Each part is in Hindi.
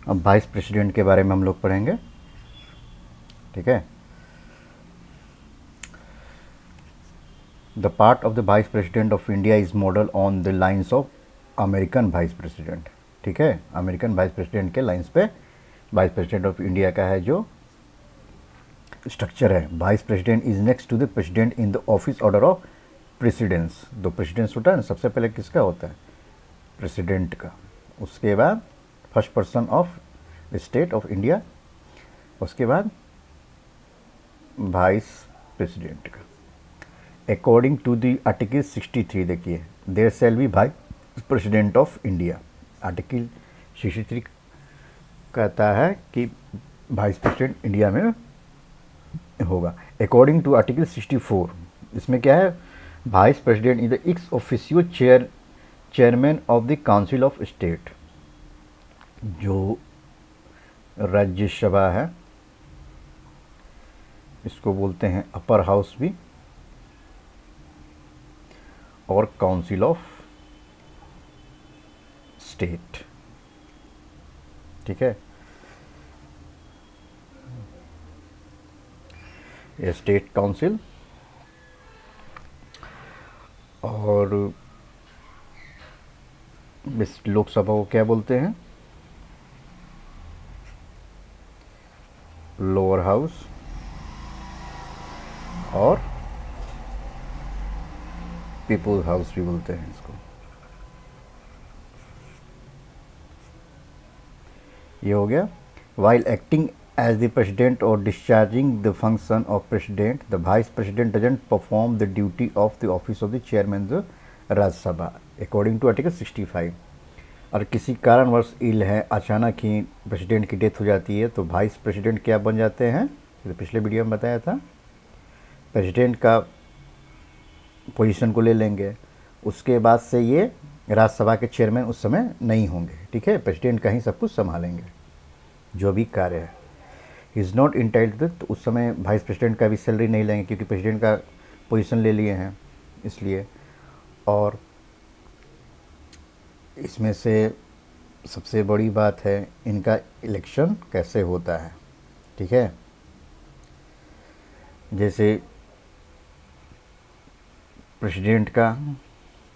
अब वाइस प्रेसिडेंट के बारे में हम लोग पढ़ेंगे, ठीक है। The part of the vice president of India is model on the lines of American vice president, ठीक है। अमेरिकन वाइस प्रेसिडेंट के लाइन्स पे वाइस प्रेसिडेंट ऑफ इंडिया का है जो स्ट्रक्चर है। Vice president is next to the president in the office order of precedence. दो प्रेसिडेंस होता है ना, सबसे पहले किसका होता है? प्रेसिडेंट का। उसके बाद first person of state of India, उसके बाद वाइस प्रेसिडेंट का। अकॉर्डिंग टू द आर्टिकल 63, देखिए, there shall be vice president of India. Article 63 कहता है कि वाइस प्रेसिडेंट इंडिया में होगा। अकॉर्डिंग टू आर्टिकल 64, इसमें क्या है? Vice president is the ex officio chairman of the council of state. जो राज्यसभा है, इसको बोलते हैं अपर हाउस भी, और काउंसिल ऑफ स्टेट, ठीक है। ये स्टेट काउंसिल और इस लोकसभा को क्या बोलते हैं? लोअर हाउस, और पीपुल्स हाउस भी बोलते हैं इसको। ये हो गया। While acting as the president और discharging the function of president, the vice president doesn't perform the duty of the office of the chairman the Rajya Sabha according to article 65। और किसी कारणवश इल है, अचानक ही प्रेसिडेंट की डेथ हो जाती है, तो वाइस प्रेसिडेंट क्या बन जाते हैं? तो पिछले वीडियो में बताया था, प्रेसिडेंट का पोजीशन को ले लेंगे। उसके बाद से ये राज्यसभा के चेयरमैन उस समय नहीं होंगे, ठीक है। प्रेसिडेंट का ही सब कुछ संभालेंगे, जो भी कार्य है। इज़ नॉट इंटाइटल्ड, तो उस समय वाइस प्रेसिडेंट का भी सैलरी नहीं लेंगे, क्योंकि प्रेसिडेंट का पोजीशन ले लिए हैं इसलिए। और इसमें से सबसे बड़ी बात है, इनका इलेक्शन कैसे होता है, ठीक है। जैसे प्रेसिडेंट का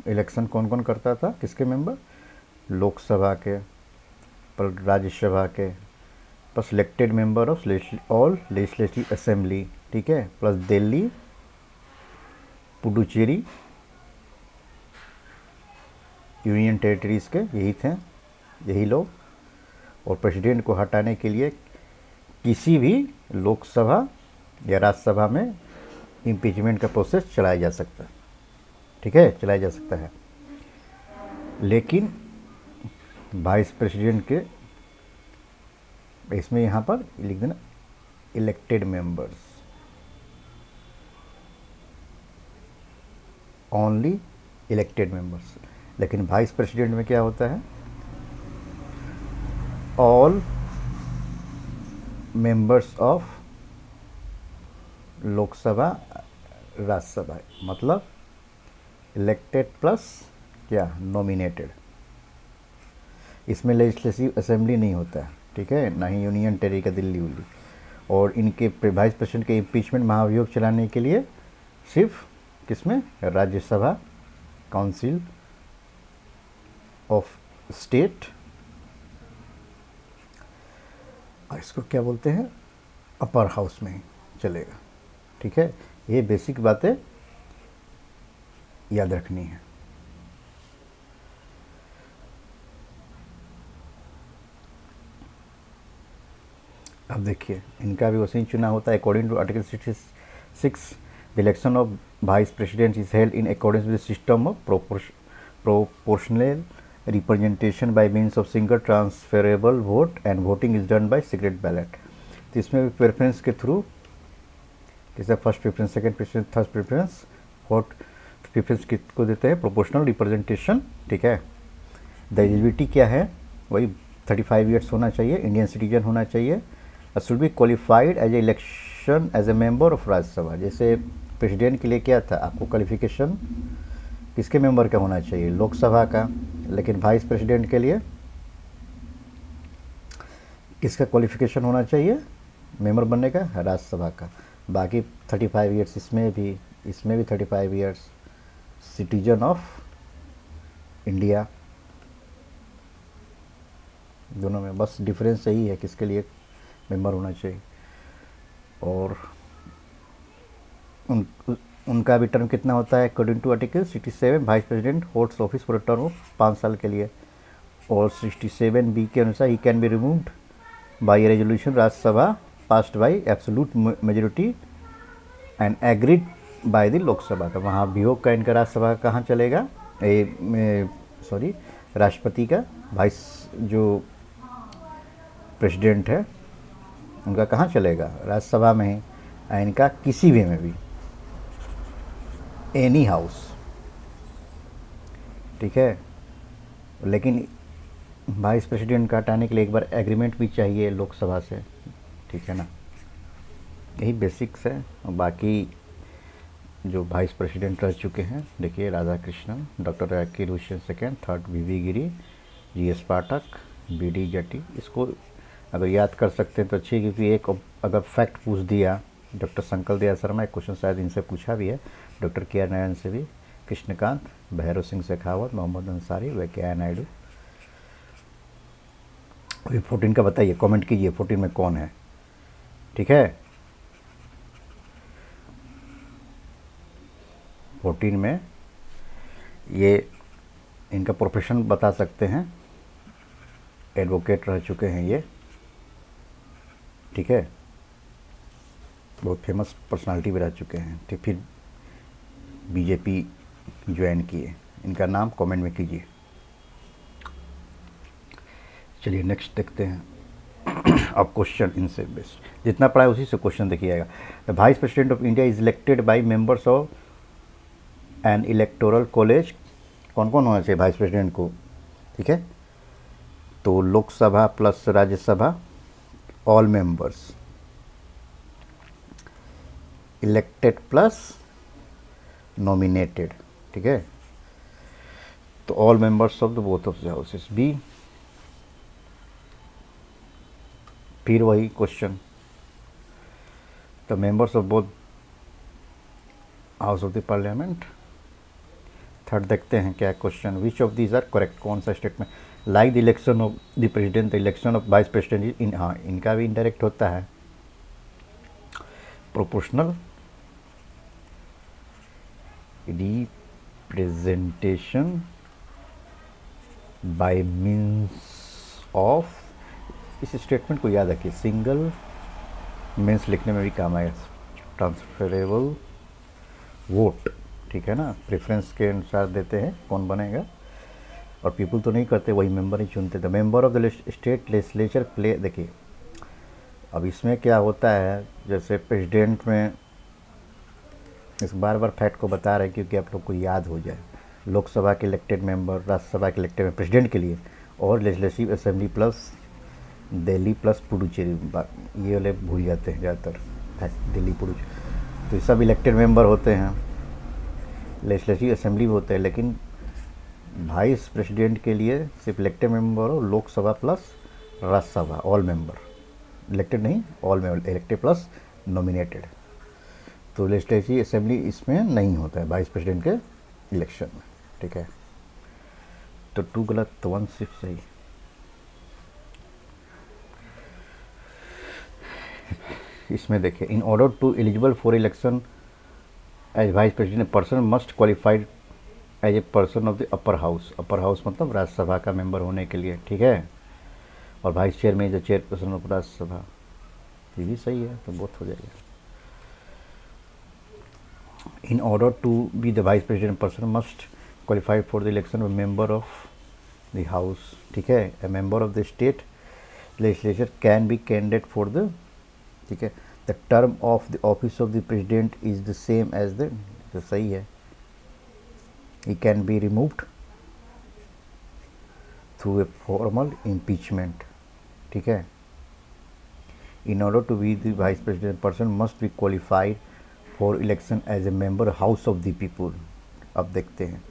इलेक्शन कौन कौन करता था? किसके मेंबर? लोकसभा के, पर राज्यसभा के, plus elected member of all legislative assembly, ठीक है, plus Delhi, Puducherry, union territories के यही थे, यही लोग। और प्रेसिडेंट को हटाने के लिए किसी भी लोकसभा या राज्यसभा में इम्पीचमेंट का प्रोसेस चलाया जा सकता है, ठीक है, चलाया जा सकता है। लेकिन वाइस प्रेसिडेंट के इसमें यहाँ पर लिख देना elected members, only elected members. लेकिन वाइस प्रेसिडेंट में क्या होता है? All members of Lok Sabha Rajya Sabha, मतलब इलेक्टेड प्लस क्या? नॉमिनेटेड। इसमें लेजिस्लेटिव असेंबली नहीं होता है, ठीक है, ना ही यूनियन टेरिटरी का दिल्ली उल्ली। और इनके वाइस प्रेसिडेंट के इम्पीचमेंट महाभियोग चलाने के लिए सिर्फ किसमें? राज्यसभा, काउंसिल ऑफ स्टेट, और इसको क्या बोलते हैं? अपर हाउस में ही चलेगा, ठीक है। ये बेसिक बातें याद रखनी है। अब देखिए, इनका भी वैसे ही चुना होता है। According to article 66, the election of vice president is held in accordance with system of proportional representation by means of single transferable vote and voting is done by secret ballot. तो इसमें भी प्रेफरेंस के थ्रू, जैसे first preference, second preference, third preference, fourth preference किसको देते हैं? प्रोपोर्शनल रिप्रेजेंटेशन, ठीक है। द एलिजिबिलिटी क्या है? वही 35 ईयर्स होना चाहिए, इंडियन सिटीजन होना चाहिए, should be qualified as a election as a member of Rajya Sabha. जैसे प्रेसिडेंट के लिए क्या था आपको क्वालिफिकेशन? किसके मेंबर का होना चाहिए? लोकसभा का। लेकिन वाइस प्रेसिडेंट के लिए किसका क्वालिफिकेशन होना चाहिए मेंबर बनने का? राज्यसभा का। बाकी 35 ईयर्स इसमें भी 35 ईयर्स, सिटीजन ऑफ इंडिया, दोनों में बस डिफरेंस यही है किसके लिए मेंबर होना चाहिए। और उनका भी टर्म कितना होता है according to article 67, vice president holds office for term of 5 साल के लिए। और 67B के अनुसार he can be removed by resolution Rajya Sabha passed by absolute majority and agreed by the Lok Sabha. तो वहाँ वियोग का इनका राज्यसभा कहाँ चलेगा, सॉरी राष्ट्रपति का, वाइस जो प्रेसिडेंट है उनका कहाँ चलेगा, राज्यसभा में ही, इनका किसी भी में भी, एनी हाउस, ठीक है। लेकिन वाइस प्रेसिडेंट का हटाने के लिए एक बार एग्रीमेंट भी चाहिए लोकसभा से, ठीक है ना। यही बेसिक्स है। बाकी जो वाइस प्रेसिडेंट रह चुके हैं देखिए, राधाकृष्णन, डॉक्टर राकी रोशन second, third V Giri, GS Pathak, BD Jatti. इसको अगर याद कर सकते हैं तो अच्छी, क्योंकि एक अगर फैक्ट पूछ दिया, डॉक्टर शंकर दयाल शर्मा, एक क्वेश्चन शायद इनसे पूछा भी है, डॉक्टर KR नारायण से भी, कृष्णकांत, भैरव सिंह शेखावत, मोहम्मद अंसारी, वेंकैया नायडू। अभी 14 का बताइए, कमेंट कीजिए 14 में कौन है, ठीक है। 14 में ये इनका प्रोफेशन बता सकते हैं, एडवोकेट रह चुके हैं ये, ठीक है, बहुत फेमस पर्सनालिटी भी रह चुके हैं, ठीक। फिर BJP ज्वाइन किए, इनका नाम कमेंट में कीजिए। चलिए नेक्स्ट देखते हैं। अब क्वेश्चन इनसे बेस्ट जितना पढ़ा है उसी से क्वेश्चन देखिएगा। The vice president of India is elected by members of N electoral college. कौन कौन होना चाहिए वाइस प्रेसिडेंट को, ठीक है। तो Lok Sabha plus Rajya Sabha, all members, elected plus nominated, ठीक है। तो all members of the both of the houses B. फिर वही question, the members of both house of the parliament. Third देखते हैं क्या question, which of these are correct, कौन सा statement, like the election of the president the election of vice president in, हाँ इनका भी इनडायरेक्ट होता है, proportional representation by means of, इस स्टेटमेंट को याद रखिए, सिंगल मीन्स लिखने में भी काम आएगा, ट्रांसफरेबल वोट, ठीक है ना, प्रेफरेंस के अनुसार देते हैं कौन बनेगा, और पीपल तो नहीं करते, वही मेंबर ही चुनते थे। Member of the state legislature play, देखिए अब इसमें क्या होता है, जैसे प्रेसिडेंट में, इस बार बार फैक्ट को बता रहे हैं क्योंकि आप लोग को याद हो जाए, लोकसभा के इलेक्टेड मेंबर, राज्यसभा के इलेक्टेड मेंबर प्रेसिडेंट के लिए, और legislative assembly plus Delhi plus Puducherry, ये वाले भूल जाते हैं ज़्यादातर फैक्ट, दिल्ली पुडुचेरी, तो ये सब इलेक्टेड मेंबर होते हैं, लेजिस्लेटिव असेंबली भी होते हैं। लेकिन वाइस प्रेसिडेंट के लिए सिर्फ इलेक्टेड मेंबर हो, Lok Sabha plus Rajya Sabha, all member, elected नहीं all member, elected plus nominated. तो लेजिस्लेटिव असेंबली इसमें नहीं होता है वाइस प्रेसिडेंट के इलेक्शन में, ठीक है। तो 2 गलत तो 1 सिर्फ सही। इसमें देखिए, in order to eligible for election as vice president person must qualified as a person of the upper house, upper house मतलब राज्यसभा का मेंबर होने के लिए, ठीक है। और वाइस चेयर में जो चेयरपर्सन ऑफ राज्यसभा, ये भी सही है, तो बहुत हो जाएगा। In order to be the vice president person must qualified for the election of member of the house, ठीक है। A member of the state legislature can be candidate for the, ठीक है। The term of the office of the president is the same as the, तो सही है, he can be removed through a formal impeachment, ठीक है। in order to be the vice president person must be qualified for election as a member house of the people। अब देखते हैं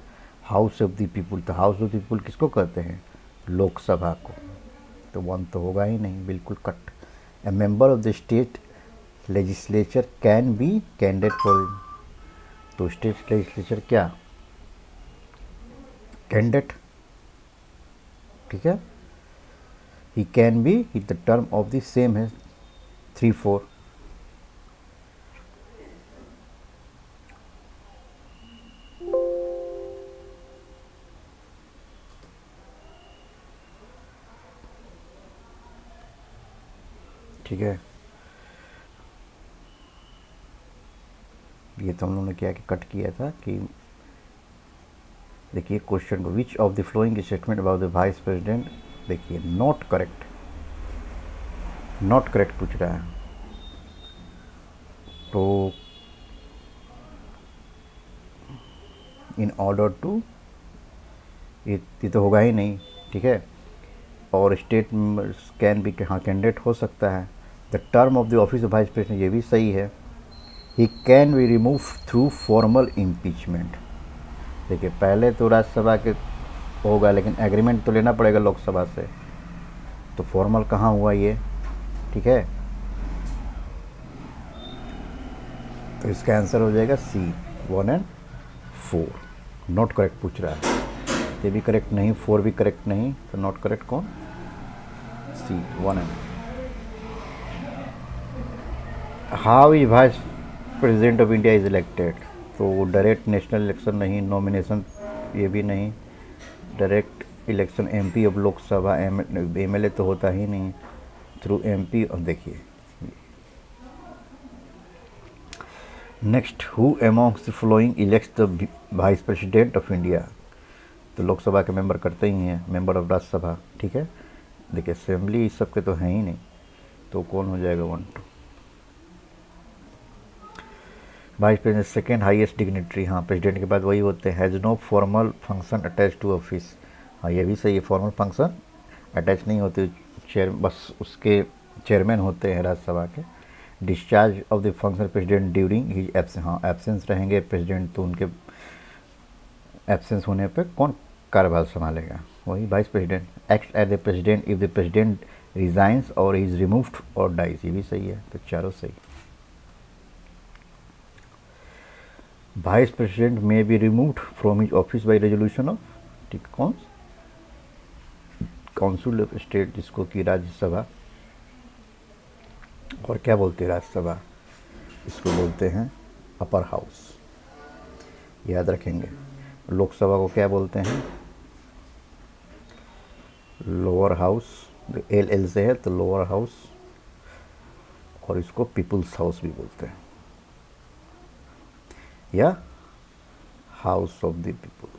हाउस ऑफ द पीपुल, तो हाउस ऑफ द पीपुल किसको कहते हैं, लोकसभा को, तो 1 तो होगा ही नहीं, बिल्कुल cut. A member of the state legislature can be candidate for, तो स्टेट लेजिस्लेचर क्या, कैंडिडेट, ठीक है। ही can B, the term of the same है 3-4, ठीक है। ये तो हम लोगों ने क्या कि कट किया था कि देखिए क्वेश्चन को, which of the following statement about the vice president, देखिए नॉट करेक्ट, नॉट करेक्ट पूछ रहा है, तो इन ऑर्डर टू, ये तो होगा ही नहीं, ठीक है। और स्टेट कैन बी, हाँ कैंडिडेट हो सकता है। The term of the office of vice president, ये भी सही है। ही can be remove through formal impeachment, देखिए पहले तो राज्यसभा के होगा, लेकिन एग्रीमेंट तो लेना पड़ेगा लोकसभा से, तो फॉर्मल कहाँ हुआ ये, ठीक है। तो इसका आंसर हो जाएगा सी, 1 और 4। नॉट करेक्ट पूछ रहा है, ये भी करेक्ट नहीं, 4 भी करेक्ट नहीं, तो नॉट करेक्ट कौन, सी, 1 और। How is vice president of India is elected, तो डायरेक्ट नेशनल इलेक्शन नहीं, नॉमिनेशन ये भी नहीं, direct election MP of Lok Sabha, MLA तो होता ही नहीं, थ्रू एमपी। और देखिए next, who amongst the following elects the vice president of India, तो लोकसभा के मेंबर करते ही हैं, मेंबर ऑफ राज्यसभा, ठीक है। देखिए असेंबली इस सब के तो हैं ही नहीं, तो कौन हो जाएगा 1, 2। Vice president second highest dignitary, हाँ प्रेसिडेंट के बाद वही होते हैं। Has no formal function attach to office, हाँ ये भी सही है, फॉर्मल फंक्शन अटैच नहीं होते, चेयर बस उसके चेयरमैन होते हैं राज्यसभा के। Discharge of the function president during his absence, हाँ एब्सेंस रहेंगे प्रेसिडेंट, तो उनके एब्सेंस होने पर कौन कार्यभार संभालेगा, वही vice president. Act as the president if the president resigns और इज रिमूव्ड और डाइज, ये भी सही है, तो चारों सही। Vice president may be removed from his office by resolution of, ठीक, कौन, काउंसिल ऑफ स्टेट, जिसको कि राज्यसभा, और क्या बोलते हैं राज्यसभा, इसको बोलते हैं अपर हाउस, याद रखेंगे। लोकसभा को क्या बोलते हैं, लोअर हाउस, एल से है तो लोअर हाउस, और इसको पीपुल्स हाउस भी बोलते हैं, या हाउस ऑफ द पीपुल।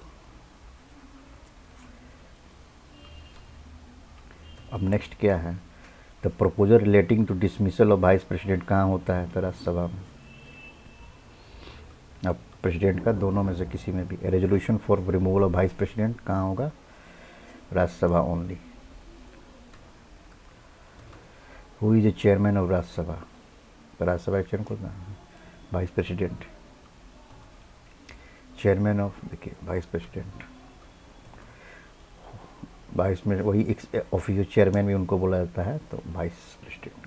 अब नेक्स्ट क्या है, the proposal relating to dismissal of vice president कहाँ होता है, तो राज्यसभा में। अब प्रेसिडेंट का दोनों में से किसी में भी। Resolution for removal of vice president कहाँ होगा, Rajya Sabha only. Who is the chairman of Rajya Sabha, तो राज्यसभा के चेयरमैन कौन है, वाइस प्रेसिडेंट। चेयरमैन ऑफ, देखिए वाइस प्रेसिडेंट, वाइस में वही ऑफिस चेयरमैन भी उनको बोला जाता है, तो vice president.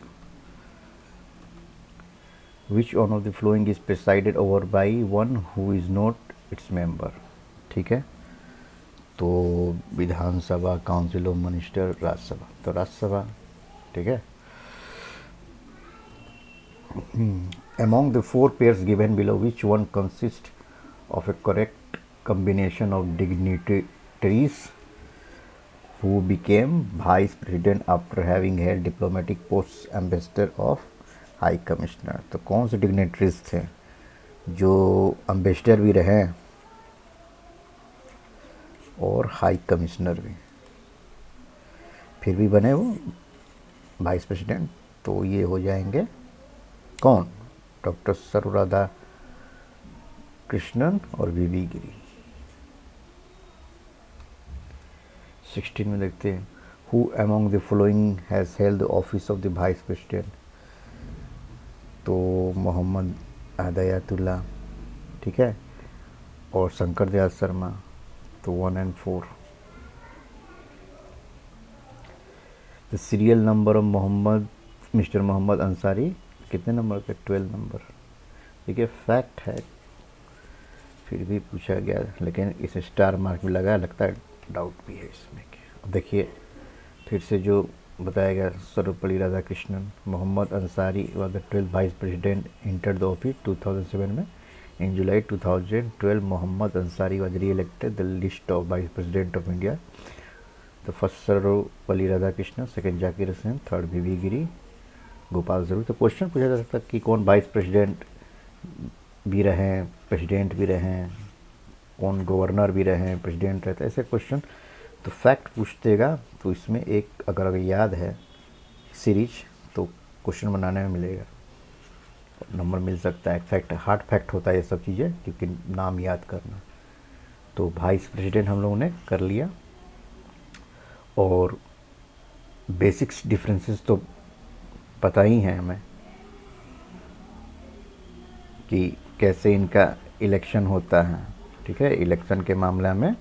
Which one of the following is presided over by one who is not its member, ठीक है। तो विधानसभा, काउंसिल ऑफ मिनिस्टर, राज्यसभा, तो राज्यसभा, ठीक है। Among the 4 pairs given below, which one consists of a correct combination of dignitaries who became vice president after having held diplomatic posts, ambassador of high commissioner, तो कौन से dignitaries थे जो ambassador भी रहे और हाई कमिश्नर भी, फिर भी बने वो वाइस प्रेसिडेंट, तो ये हो जाएंगे कौन, डॉक्टर सर्वराधा राधा कृष्णन और वीवी गिरी। 16 में देखते हैं, who among the following has held the office of the vice president, तो मोहम्मद हदायतुल्ला, ठीक है, और शंकर दयाल शर्मा, तो 1 और 4। The serial number of mister Mohammad Ansari कितने नंबर पे? 12 नंबर। देखिए फैक्ट है, फिर भी पूछा गया, लेकिन इस स्टार मार्क में लगा, लगता है डाउट भी है इसमें। अब देखिए फिर से जो बताया गया, Sarvepalli Radhakrishnan, Mohammad Ansari was the 12th vice president, enter the office 2007 में। In July 2012 Mohammad Ansari was re elected the list of vice president of India. The first Sarvepalli Radhakrishnan, second Zakir Hussain, third V V Giri, Gopal जरूर। तो क्वेश्चन पूछा जा सकता है कि कौन वाइस प्रेसिडेंट भी रहे, प्रेसिडेंट भी रहे, कौन गवर्नर भी रहे, प्रेसिडेंट रहते, ऐसे क्वेश्चन। तो फैक्ट पूछतेगा, तो इसमें एक अगर याद है सीरीज तो क्वेश्चन बनाने में मिलेगा, नंबर मिल सकता है। फैक्ट हार्ड फैक्ट होता है ये सब चीज़ें, क्योंकि नाम याद करना। तो वाइस प्रेसिडेंट हम लोगों ने कर लिया, और बेसिक्स डिफरेंसेस तो पता ही हैं हमें कि कैसे इनका इलेक्शन होता है। ठीक है, इलेक्शन के मामला में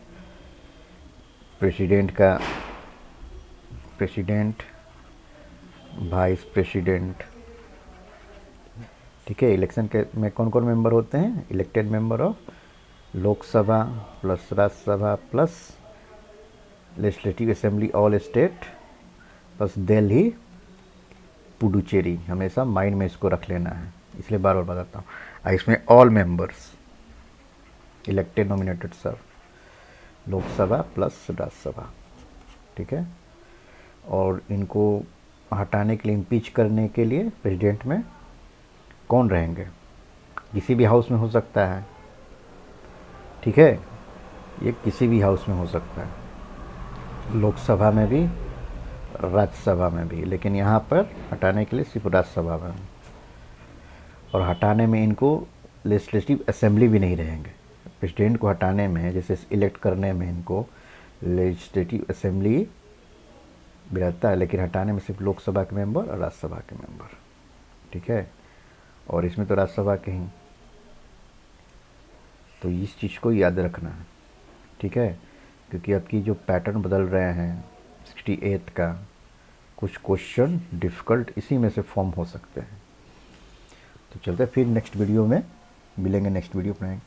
प्रेसिडेंट, वाइस प्रेसिडेंट, ठीक है। इलेक्शन के में कौन कौन मेंबर होते हैं? Elected member of Lok Sabha plus Rajya Sabha plus legislative assembly all state plus Delhi Puducherry. हमेशा माइंड में इसको रख लेना है, इसलिए बार बार बताता हूँ। इसमें all members elected nominated sir, Lok Sabha plus Rajya Sabha, ठीक है। और इनको हटाने के लिए, इम्पीच करने के लिए प्रेसिडेंट में कौन रहेंगे? किसी भी हाउस में हो सकता है, ठीक है, ये किसी भी हाउस में हो सकता है, लोकसभा में भी, राज्यसभा में भी, लेकिन यहाँ पर हटाने के लिए सिर्फ राज्यसभा में। और हटाने में इनको लेजिस्लेटिव असेंबली भी नहीं रहेंगे। प्रेसिडेंट को हटाने में, जैसे इलेक्ट करने में इनको लेजिस्लेटिव असेंबली भी रहता है, लेकिन हटाने में सिर्फ लोकसभा के मेंबर और राज्यसभा के मेंबर, ठीक है। और इसमें तो राज्यसभा के ही, तो इस चीज़ को याद रखना है, ठीक है, क्योंकि आपकी जो पैटर्न बदल रहे हैं 68 का, कुछ क्वेश्चन डिफ़िकल्ट इसी में से फॉर्म हो सकते हैं। तो चलते फिर नेक्स्ट वीडियो में मिलेंगे, नेक्स्ट वीडियो बनाएंगे।